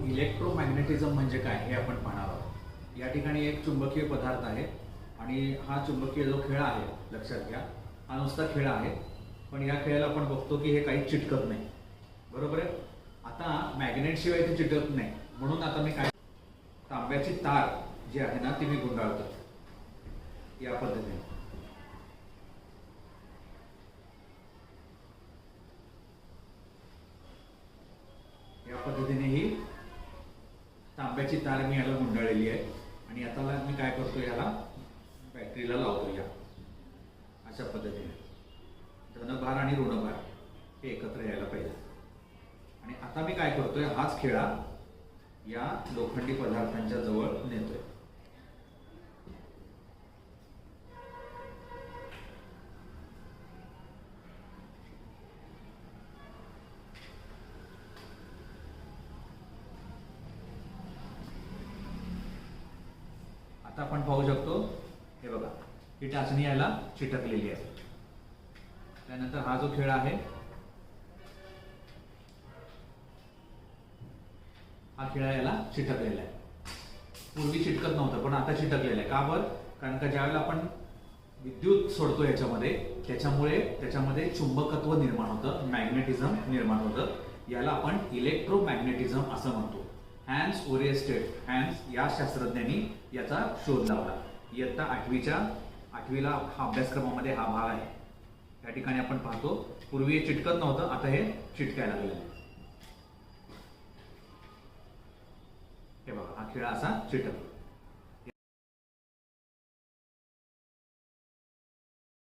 इलेक्ट्रोमॅग्नेटिझम म्हणजे काय हे आपण पाहणार आहोत। या ठिकाणी एक चुंबकीय पदार्थ आहे आणि हा चुंबकीय जो खेळ आहे, लक्षात घ्या, हा नुसता खेळ आहे, पण या खेळाला आपण बघतो की हे काही चिटकत नाही, बरोबर आहे। आता मॅग्नेट शिवाय ते चिटकत नाही, म्हणून आता मी काय, तांब्याची तार जी आहे ना ती मी गुंडाळतो या पद्धतीने। या पद्धतीने ही तांब्याची तार मी याला गुंडाळलेली आहे आणि आता मी काय करतो, याला बॅटरीला लावतो या अशा पद्धतीने। धनभार आणि ऋणभार हे एकत्र यायला पाहिजे। आणि आता मी काय करतोय, हाच खेळा या लोखंडी पदार्थांच्या जवळ नेतोय। आता आपण पाहू शकतो, हे बघा, ही टाचणी याला चिटकलेली आहे। त्यानंतर हा जो खेळ आहे, हा खेळा याला चिटकलेला आहे। पूर्वी चिटकत नव्हतं, पण आता चिटकलेलं आहे। का बरं? कारण का ज्यावेळेला आपण विद्युत सोडतो याच्यामध्ये, त्याच्यामध्ये चुंबकत्व निर्माण होतं, मॅग्नेटिझम निर्माण होतं। याला आपण इलेक्ट्रोमॅग्नेटिझम असं म्हणतो। हॅन्स ओरेस्टेड या शास्त्रज्ञांनी याचा शोध लावला। इयत्ता आठवीला हा अभ्यासक्रमामध्ये हा भाग आहे। या ठिकाणी आपण पाहतो, पूर्वी हे चिटकत नव्हतं, आता हे चिटकायला लागलेलं आहे। हे बघा, हा खेळ असा चिटकतो।